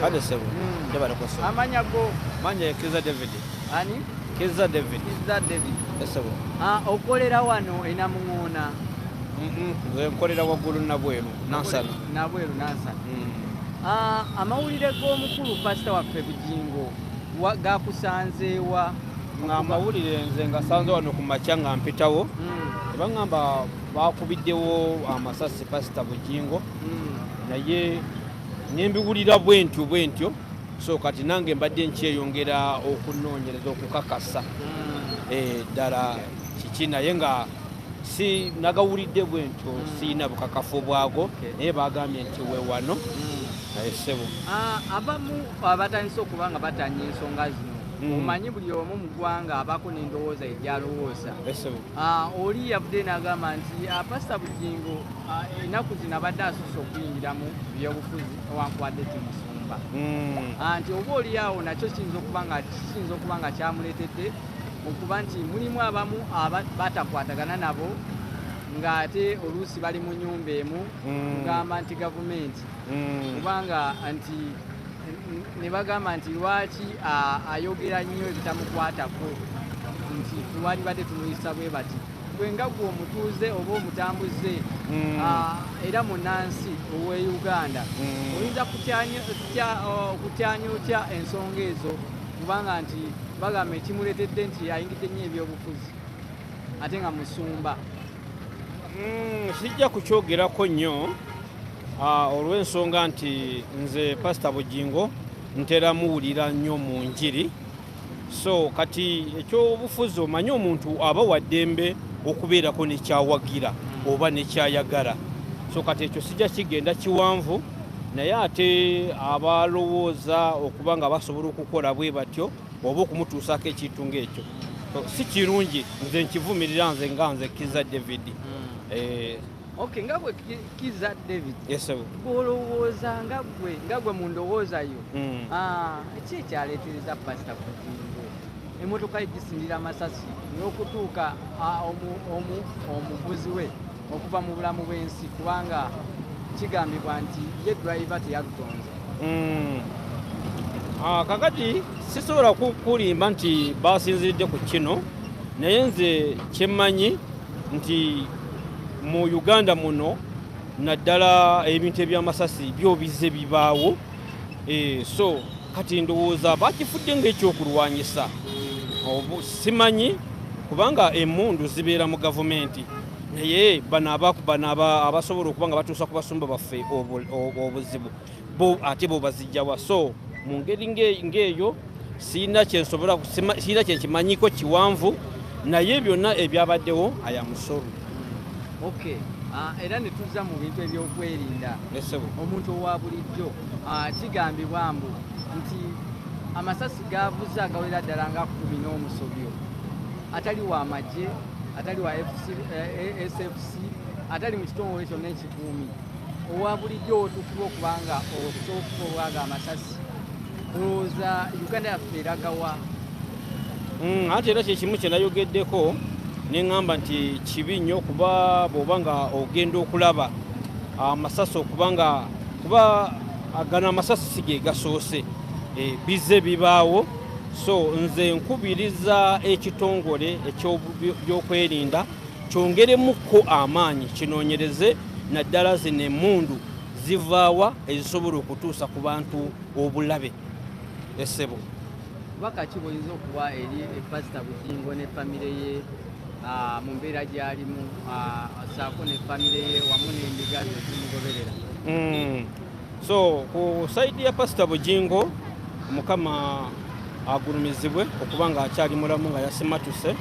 Kade sebo. Ndaba nakoso. Amanya go. Manya Kiza David. Ani? Kiza David. Kiza David. Sebo. Okolera wano ina mungona. Nze nkolera waggulu nabweru nansana. Nabweru nansana. Amawulire g'omukulu pastor waffe Bugingo gakusanzeewa. Amawulire nze ngasanze wano ku makya nga mpitawo. Bangamba bakubiddewo amasasi pastor Bugingo. Naye nembiwulira bwentyo so kati nange mbadde nkyeyongera okunoonyereza okukakasa ddala kiki naye nga si nagawulidde bwentyo siina bukakafu bwago naye bagambye nti we wano naye ssebo abamu abatandise okuba nga batanya ensonga zino omanyi buli omu mu ggwanga abako n'endowooza egyalowooza oli yavudde n'agamba nti pastor Bugingo ennaku zino abadde asusse okuyingira mu byobufuzi owankubadde timusumba nti oba oli awo nakyo kiyinza okuba nga kyamuleetedde okuba nti mulimu abamu batakwatagana nabo ng'ate oluusi bali mu nnyumba emu kugamba nti gavumenti kubanga nti ne bagamba nti lwaki ayogera nnyo ebitamukwatako nti lwali badde tumuyisa bwe bati gwe nga gwe omutuuze oba omutambuze era munnansi ow'e Uganda oyinza kutyanya otya ensonga ezo kubanga nti bagamba ekimuleetedde nti ayingidde nnyo ebyobufuzi ate nga musumba sijja kukyogerako nnyo olw'ensonga nti nze pastor Bugingo ntera muwulira nnyo mu njiri so kati ekyobufuzi omanyi omuntu aba waddembe okubeerako nekyawagira oba nekyayagala so kati ekyo sijja kigenda kiwanvu naye ate abalowooza okuba nga basobola okukola bwe batyo oba okumutuusako ekintu ng'ekyo si kirungi nze nkivumirira nze nga nze Kiza David. Okay, nga gwe Kiza David. Yes sir. Golowooza nga gwe mu ndowooza yo. Ki ekyaleetereza pastor Bugingo emmotoka egisindira amasasi n'okutuuka omuvuzi we okuva mu bulamu bw'ensi kubanga kigambibwa nti ye driver teyalutonze. Kakati sisobola kulimba nti basinziridde ku kino naye nze kyemmanyi nti mu Uganda muno naddala ebintu ebyamasasi byobize bibaawo so kati ndowooza bakifudde ng'ekyokulwanyisa simanyi kubanga emmundu zibeera mu gavumenti naye bano abasobola okuba nga batuusa ku basumba baffe obuzibu bo ate bo bazijjawa so mu ngeri ng'eyo siina kyenkimanyiko kiwanvu naye byonna ebyabaddewo ayamusoro. Okay. Era ne tuzza mu bintu ebyokwerinda omuntu owa bulijjo kigambibwa mbu nti amasasi gavuze agawera ddala nga 10 n'omusobyo atali wa magye atali wa SFC atali mu kitongole kyonna ekikuumi owa bulijjo otukuba okubanga okusobola amasasi olowooza Uganda yaffe eragawa ate era kyekimu kye nayogeddeko neŋŋamba nti kibi nnyo kuba bw'oba nga ogenda okulaba amasasi kuba agano amasasi si ge gasoose bize bibaawo so nze nkubiriza ekitongole eky'ebyokwerinda kyongeremukko amaanyi kinoonyereze naddala zino emmundu zivaawa ezisobola okutuusa ku bantu obulabe essebo. Baka ki bw'oyinza okuba eri pastor Bugingo ne famire ye mu mbeera gy'alimu asaako ne famire ye wamu n'endiga zezimugoberera? So ku saidi ya pastor Bugingo Mukama agulumizibwe okuba nga akyali mulamu nga yasimatuse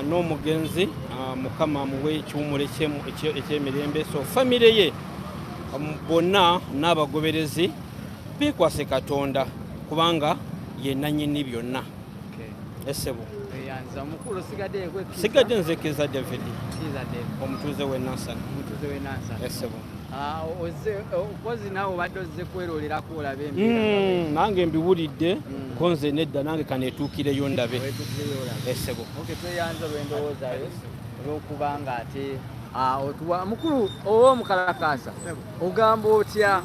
n'omugenzi Mukama muwe ekiwumula ekyemirembe so famire ye bonna n'abagoberezi bikwase Katonda kubanga ye nannyini byonna. Essebo sigadde nze Kiza David omutuuze w'e Nansana. Essebo okozi naawe obadde ozze kweroleraku olabe embeera nange mbiwulidde ko nze nedda nange kaneetuukireyo ndabe. Essebo tweyanza lwendowoozayo olw'okuba nga ate otuwa mukulu oba omukalakaasa ogamba otya